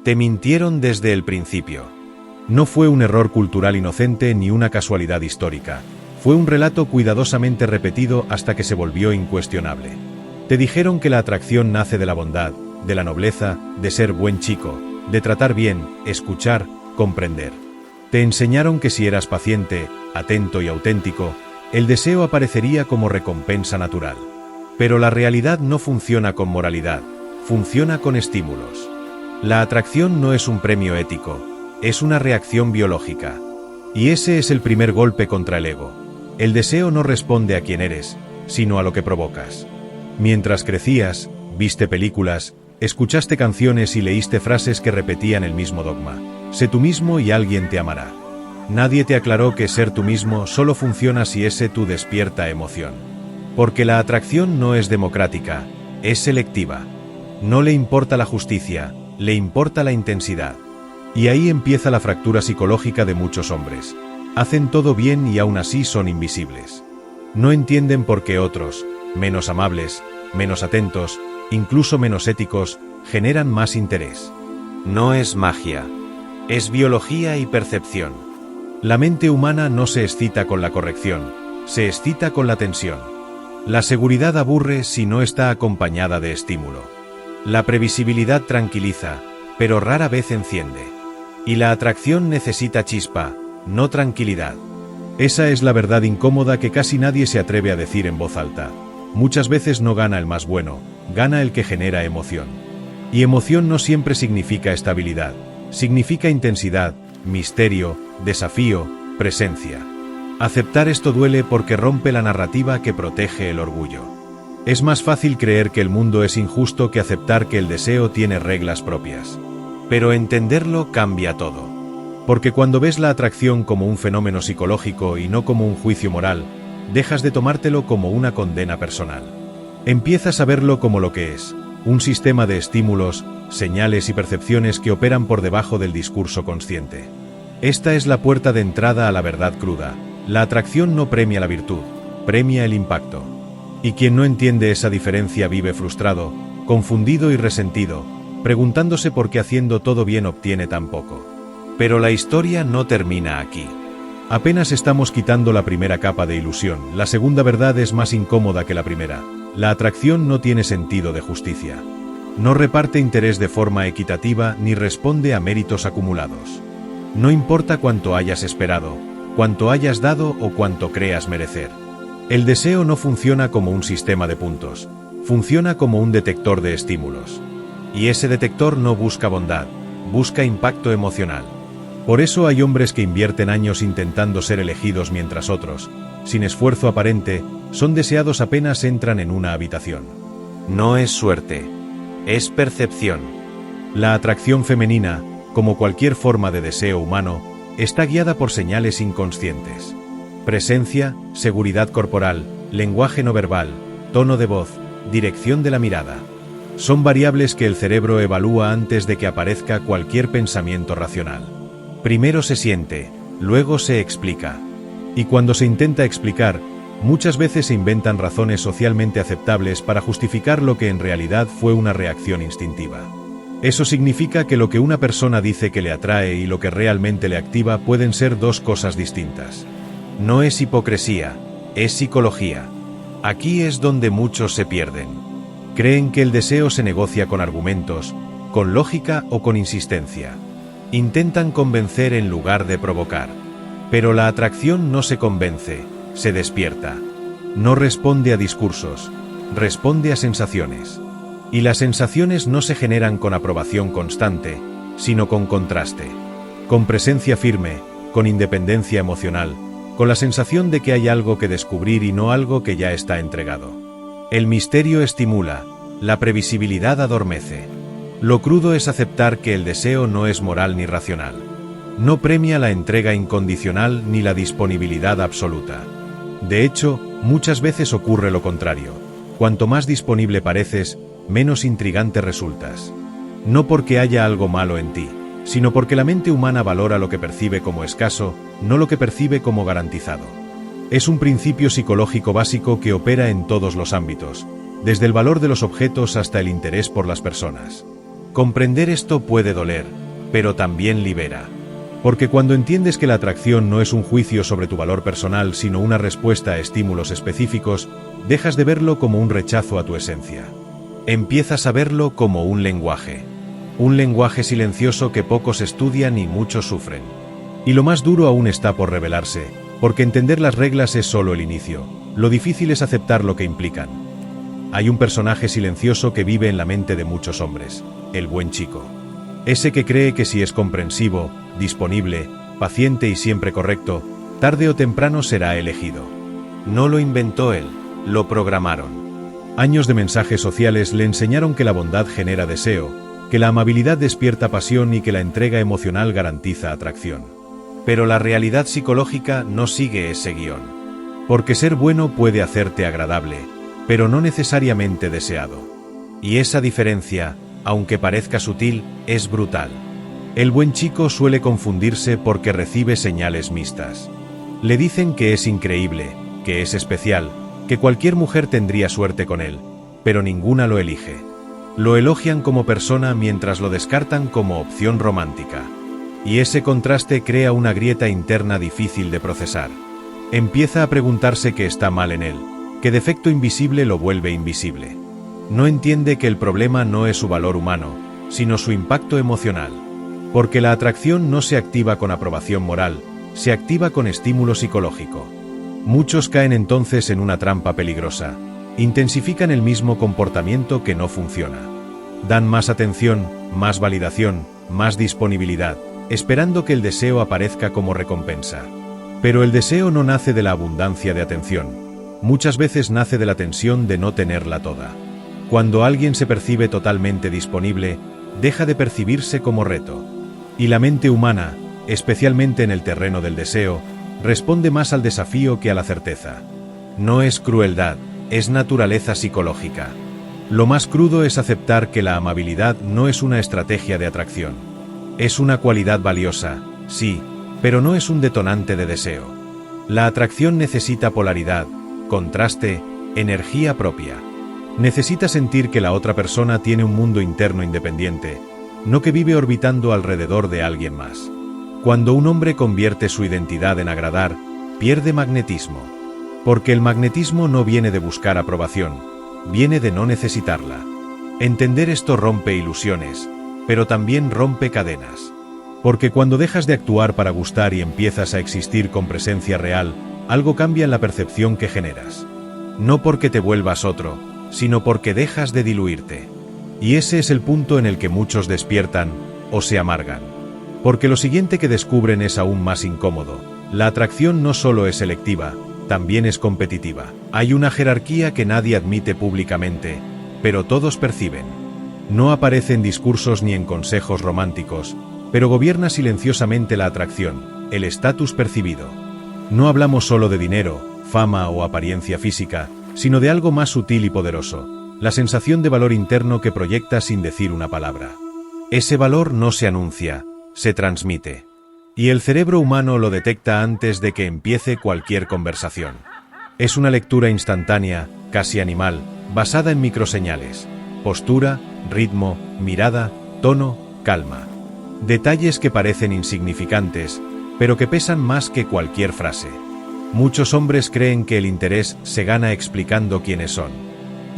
Te mintieron desde el principio. No fue un error cultural inocente ni una casualidad histórica. Fue un relato cuidadosamente repetido hasta que se volvió incuestionable. Te dijeron que la atracción nace de la bondad, de la nobleza, de ser buen chico, de tratar bien, escuchar, comprender. Te enseñaron que si eras paciente, atento y auténtico, el deseo aparecería como recompensa natural. Pero la realidad no funciona con moralidad, funciona con estímulos. La atracción no es un premio ético, es una reacción biológica. Y ese es el primer golpe contra el ego. El deseo no responde a quién eres, sino a lo que provocas. Mientras crecías, viste películas, escuchaste canciones y leíste frases que repetían el mismo dogma. Sé tú mismo y alguien te amará. Nadie te aclaró que ser tú mismo solo funciona si ese tú despierta emoción. Porque la atracción no es democrática, es selectiva. No le importa la justicia, le importa la intensidad. Y ahí empieza la fractura psicológica de muchos hombres. Hacen todo bien y aún así son invisibles. No entienden por qué otros, menos amables, menos atentos, incluso menos éticos, generan más interés. No es magia. Es biología y percepción. La mente humana no se excita con la corrección, se excita con la tensión. La seguridad aburre si no está acompañada de estímulo. La previsibilidad tranquiliza, pero rara vez enciende. Y la atracción necesita chispa, no tranquilidad. Esa es la verdad incómoda que casi nadie se atreve a decir en voz alta. Muchas veces no gana el más bueno, gana el que genera emoción. Y emoción no siempre significa estabilidad, significa intensidad, misterio, desafío, presencia. Aceptar esto duele porque rompe la narrativa que protege el orgullo. Es más fácil creer que el mundo es injusto que aceptar que el deseo tiene reglas propias. Pero entenderlo cambia todo. Porque cuando ves la atracción como un fenómeno psicológico y no como un juicio moral, dejas de tomártelo como una condena personal. Empiezas a verlo como lo que es, un sistema de estímulos, señales y percepciones que operan por debajo del discurso consciente. Esta es la puerta de entrada a la verdad cruda. La atracción no premia la virtud, premia el impacto. Y quien no entiende esa diferencia vive frustrado, confundido y resentido, preguntándose por qué haciendo todo bien obtiene tan poco. Pero la historia no termina aquí. Apenas estamos quitando la primera capa de ilusión, la segunda verdad es más incómoda que la primera. La atracción no tiene sentido de justicia. No reparte interés de forma equitativa ni responde a méritos acumulados. No importa cuánto hayas esperado, cuánto hayas dado o cuánto creas merecer. El deseo no funciona como un sistema de puntos, funciona como un detector de estímulos. Y ese detector no busca bondad, busca impacto emocional. Por eso hay hombres que invierten años intentando ser elegidos mientras otros, sin esfuerzo aparente, son deseados apenas entran en una habitación. No es suerte, es percepción. La atracción femenina, como cualquier forma de deseo humano, está guiada por señales inconscientes. Presencia, seguridad corporal, lenguaje no verbal, tono de voz, dirección de la mirada. Son variables que el cerebro evalúa antes de que aparezca cualquier pensamiento racional. Primero se siente, luego se explica. Y cuando se intenta explicar, muchas veces se inventan razones socialmente aceptables para justificar lo que en realidad fue una reacción instintiva. Eso significa que lo que una persona dice que le atrae y lo que realmente le activa pueden ser dos cosas distintas. No es hipocresía, es psicología. Aquí es donde muchos se pierden. Creen que el deseo se negocia con argumentos, con lógica o con insistencia. Intentan convencer en lugar de provocar. Pero la atracción no se convence, se despierta. No responde a discursos, responde a sensaciones. Y las sensaciones no se generan con aprobación constante, sino con contraste. Con presencia firme, con independencia emocional, con la sensación de que hay algo que descubrir y no algo que ya está entregado. El misterio estimula, la previsibilidad adormece. Lo crudo es aceptar que el deseo no es moral ni racional. No premia la entrega incondicional ni la disponibilidad absoluta. De hecho, muchas veces ocurre lo contrario. Cuanto más disponible pareces, menos intrigante resultas. No porque haya algo malo en ti, sino porque la mente humana valora lo que percibe como escaso, no lo que percibe como garantizado. Es un principio psicológico básico que opera en todos los ámbitos, desde el valor de los objetos hasta el interés por las personas. Comprender esto puede doler, pero también libera. Porque cuando entiendes que la atracción no es un juicio sobre tu valor personal, sino una respuesta a estímulos específicos, dejas de verlo como un rechazo a tu esencia. Empiezas a verlo como un lenguaje. Un lenguaje silencioso que pocos estudian y muchos sufren. Y lo más duro aún está por revelarse, porque entender las reglas es solo el inicio. Lo difícil es aceptar lo que implican. Hay un personaje silencioso que vive en la mente de muchos hombres, el buen chico. Ese que cree que si es comprensivo, disponible, paciente y siempre correcto, tarde o temprano será elegido. No lo inventó él, lo programaron. Años de mensajes sociales le enseñaron que la bondad genera deseo, que la amabilidad despierta pasión y que la entrega emocional garantiza atracción. Pero la realidad psicológica no sigue ese guión. Porque ser bueno puede hacerte agradable, pero no necesariamente deseado. Y esa diferencia, aunque parezca sutil, es brutal. El buen chico suele confundirse porque recibe señales mixtas. Le dicen que es increíble, que es especial, que cualquier mujer tendría suerte con él, pero ninguna lo elige. Lo elogian como persona mientras lo descartan como opción romántica. Y ese contraste crea una grieta interna difícil de procesar. Empieza a preguntarse qué está mal en él, qué defecto invisible lo vuelve invisible. No entiende que el problema no es su valor humano, sino su impacto emocional. Porque la atracción no se activa con aprobación moral, se activa con estímulo psicológico. Muchos caen entonces en una trampa peligrosa. Intensifican el mismo comportamiento que no funciona. Dan más atención, más validación, más disponibilidad, esperando que el deseo aparezca como recompensa. Pero el deseo no nace de la abundancia de atención. Muchas veces nace de la tensión de no tenerla toda. Cuando alguien se percibe totalmente disponible, deja de percibirse como reto. Y la mente humana, especialmente en el terreno del deseo, responde más al desafío que a la certeza. No es crueldad, es naturaleza psicológica. Lo más crudo es aceptar que la amabilidad no es una estrategia de atracción. Es una cualidad valiosa, sí, pero no es un detonante de deseo. La atracción necesita polaridad, contraste, energía propia. Necesita sentir que la otra persona tiene un mundo interno independiente, no que vive orbitando alrededor de alguien más. Cuando un hombre convierte su identidad en agradar, pierde magnetismo. Porque el magnetismo no viene de buscar aprobación, viene de no necesitarla. Entender esto rompe ilusiones, pero también rompe cadenas. Porque cuando dejas de actuar para gustar y empiezas a existir con presencia real, algo cambia en la percepción que generas. No porque te vuelvas otro, sino porque dejas de diluirte. Y ese es el punto en el que muchos despiertan, o se amargan. Porque lo siguiente que descubren es aún más incómodo. La atracción no solo es selectiva, también es competitiva. Hay una jerarquía que nadie admite públicamente, pero todos perciben. No aparece en discursos ni en consejos románticos, pero gobierna silenciosamente la atracción, el estatus percibido. No hablamos solo de dinero, fama o apariencia física, sino de algo más sutil y poderoso, la sensación de valor interno que proyecta sin decir una palabra. Ese valor no se anuncia, se transmite. Y el cerebro humano lo detecta antes de que empiece cualquier conversación. Es una lectura instantánea, casi animal, basada en microseñales: postura, ritmo, mirada, tono, calma. Detalles que parecen insignificantes, pero que pesan más que cualquier frase. Muchos hombres creen que el interés se gana explicando quiénes son.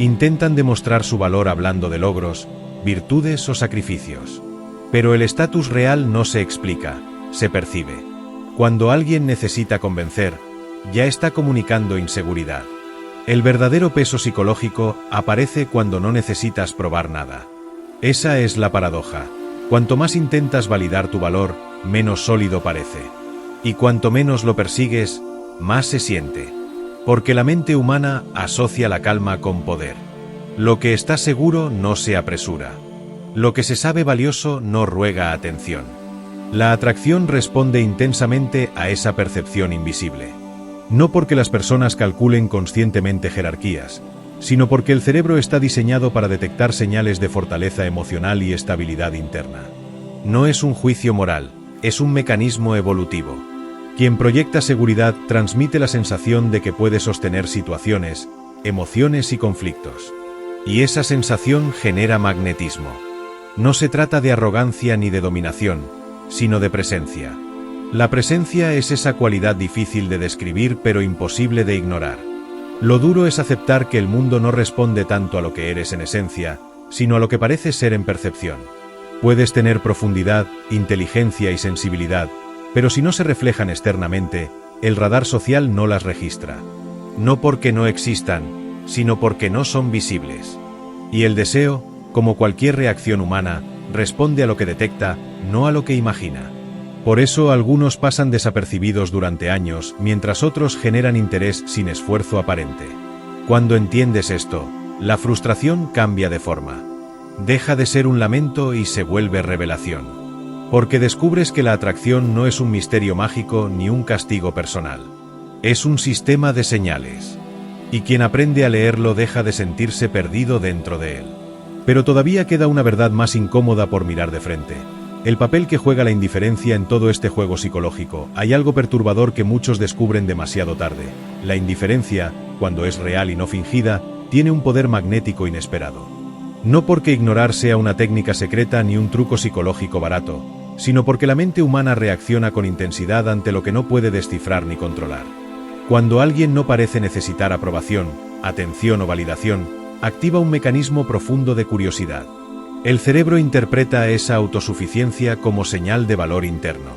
Intentan demostrar su valor hablando de logros, virtudes o sacrificios. Pero el estatus real no se explica, se percibe. Cuando alguien necesita convencer, ya está comunicando inseguridad. El verdadero peso psicológico aparece cuando no necesitas probar nada. Esa es la paradoja. Cuanto más intentas validar tu valor, menos sólido parece. Y cuanto menos lo persigues, más se siente. Porque la mente humana asocia la calma con poder. Lo que está seguro no se apresura. Lo que se sabe valioso no ruega atención. La atracción responde intensamente a esa percepción invisible. No porque las personas calculen conscientemente jerarquías, sino porque el cerebro está diseñado para detectar señales de fortaleza emocional y estabilidad interna. No es un juicio moral, es un mecanismo evolutivo. Quien proyecta seguridad transmite la sensación de que puede sostener situaciones, emociones y conflictos. Y esa sensación genera magnetismo. No se trata de arrogancia ni de dominación, sino de presencia. La presencia es esa cualidad difícil de describir pero imposible de ignorar. Lo duro es aceptar que el mundo no responde tanto a lo que eres en esencia, sino a lo que parece ser en percepción. Puedes tener profundidad, inteligencia y sensibilidad, pero si no se reflejan externamente, el radar social no las registra. No porque no existan, sino porque no son visibles. Y el deseo, como cualquier reacción humana, responde a lo que detecta, no a lo que imagina. Por eso algunos pasan desapercibidos durante años, mientras otros generan interés sin esfuerzo aparente. Cuando entiendes esto, la frustración cambia de forma. Deja de ser un lamento y se vuelve revelación. Porque descubres que la atracción no es un misterio mágico ni un castigo personal. Es un sistema de señales. Y quien aprende a leerlo deja de sentirse perdido dentro de él. Pero todavía queda una verdad más incómoda por mirar de frente. El papel que juega la indiferencia en todo este juego psicológico. Hay algo perturbador que muchos descubren demasiado tarde. La indiferencia, cuando es real y no fingida, tiene un poder magnético inesperado. No porque ignorar sea una técnica secreta ni un truco psicológico barato, sino porque la mente humana reacciona con intensidad ante lo que no puede descifrar ni controlar. Cuando alguien no parece necesitar aprobación, atención o validación, activa un mecanismo profundo de curiosidad. El cerebro interpreta esa autosuficiencia como señal de valor interno.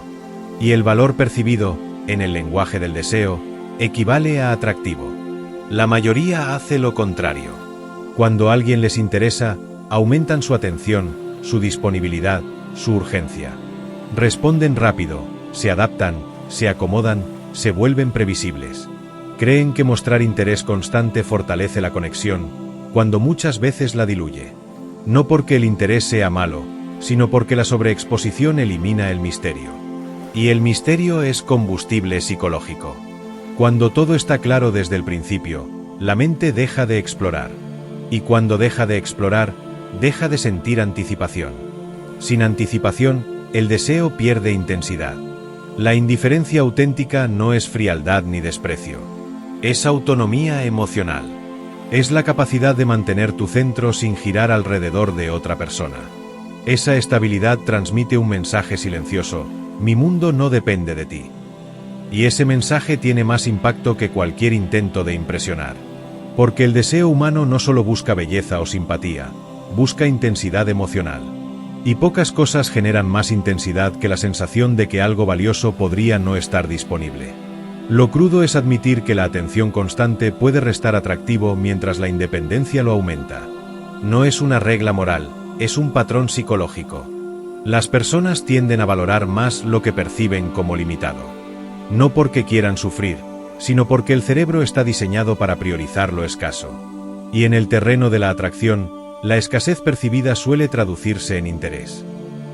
Y el valor percibido, en el lenguaje del deseo, equivale a atractivo. La mayoría hace lo contrario. Cuando a alguien les interesa, aumentan su atención, su disponibilidad, su urgencia. Responden rápido, se adaptan, se acomodan, se vuelven previsibles. Creen que mostrar interés constante fortalece la conexión, cuando muchas veces la diluye. No porque el interés sea malo, sino porque la sobreexposición elimina el misterio. Y el misterio es combustible psicológico. Cuando todo está claro desde el principio, la mente deja de explorar. Y cuando deja de explorar, deja de sentir anticipación. Sin anticipación, el deseo pierde intensidad. La indiferencia auténtica no es frialdad ni desprecio. Es autonomía emocional. Es la capacidad de mantener tu centro sin girar alrededor de otra persona. Esa estabilidad transmite un mensaje silencioso: mi mundo no depende de ti. Y ese mensaje tiene más impacto que cualquier intento de impresionar. Porque el deseo humano no solo busca belleza o simpatía, busca intensidad emocional. Y pocas cosas generan más intensidad que la sensación de que algo valioso podría no estar disponible. Lo crudo es admitir que la atención constante puede restar atractivo mientras la independencia lo aumenta. No es una regla moral, es un patrón psicológico. Las personas tienden a valorar más lo que perciben como limitado. No porque quieran sufrir, sino porque el cerebro está diseñado para priorizar lo escaso. Y en el terreno de la atracción, la escasez percibida suele traducirse en interés.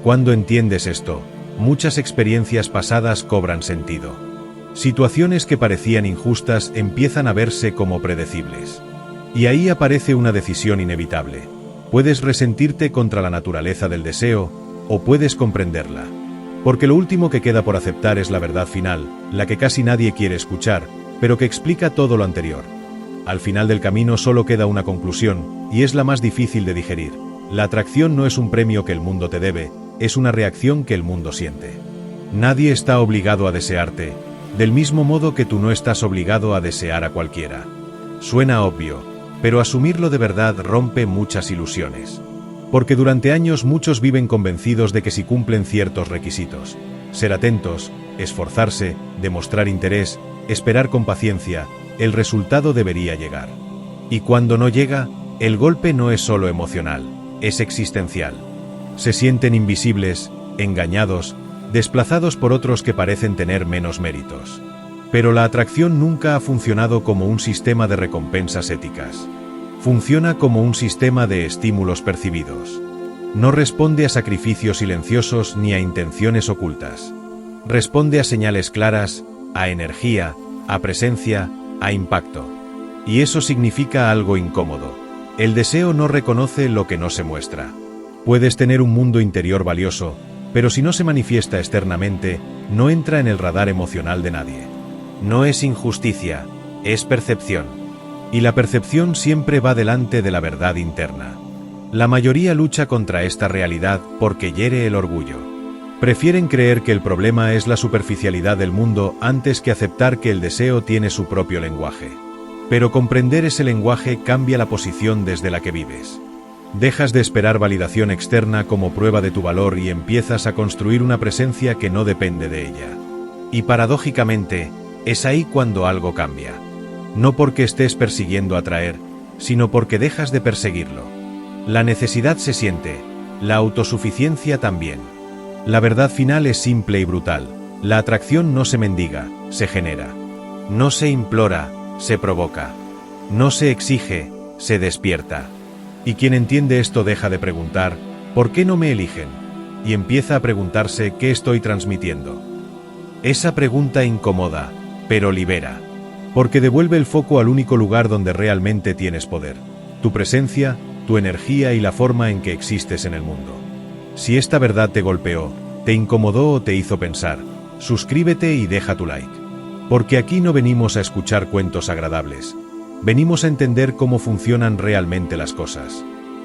Cuando entiendes esto, muchas experiencias pasadas cobran sentido. Situaciones que parecían injustas empiezan a verse como predecibles. Y ahí aparece una decisión inevitable. Puedes resentirte contra la naturaleza del deseo, o puedes comprenderla. Porque lo último que queda por aceptar es la verdad final, la que casi nadie quiere escuchar, pero que explica todo lo anterior. Al final del camino solo queda una conclusión, y es la más difícil de digerir. La atracción no es un premio que el mundo te debe, es una reacción que el mundo siente. Nadie está obligado a desearte, del mismo modo que tú no estás obligado a desear a cualquiera. Suena obvio, pero asumirlo de verdad rompe muchas ilusiones. Porque durante años muchos viven convencidos de que si cumplen ciertos requisitos, ser atentos, esforzarse, demostrar interés, esperar con paciencia, el resultado debería llegar. Y cuando no llega, el golpe no es solo emocional, es existencial. Se sienten invisibles, engañados, desplazados por otros que parecen tener menos méritos. Pero la atracción nunca ha funcionado como un sistema de recompensas éticas. Funciona como un sistema de estímulos percibidos. No responde a sacrificios silenciosos ni a intenciones ocultas. Responde a señales claras, a energía, a presencia, a impacto. Y eso significa algo incómodo. El deseo no reconoce lo que no se muestra. Puedes tener un mundo interior valioso, pero si no se manifiesta externamente, no entra en el radar emocional de nadie. No es injusticia, es percepción. Y la percepción siempre va delante de la verdad interna. La mayoría lucha contra esta realidad porque hiere el orgullo. Prefieren creer que el problema es la superficialidad del mundo antes que aceptar que el deseo tiene su propio lenguaje. Pero comprender ese lenguaje cambia la posición desde la que vives. Dejas de esperar validación externa como prueba de tu valor y empiezas a construir una presencia que no depende de ella. Y paradójicamente, es ahí cuando algo cambia. No porque estés persiguiendo atraer, sino porque dejas de perseguirlo. La necesidad se siente, la autosuficiencia también. La verdad final es simple y brutal. La atracción no se mendiga, se genera. No se implora, se provoca. No se exige, se despierta. Y quien entiende esto deja de preguntar, ¿por qué no me eligen? Y empieza a preguntarse, ¿qué estoy transmitiendo? Esa pregunta incomoda, pero libera. Porque devuelve el foco al único lugar donde realmente tienes poder. Tu presencia, tu energía y la forma en que existes en el mundo. Si esta verdad te golpeó, te incomodó o te hizo pensar, suscríbete y deja tu like. Porque aquí no venimos a escuchar cuentos agradables. Venimos a entender cómo funcionan realmente las cosas.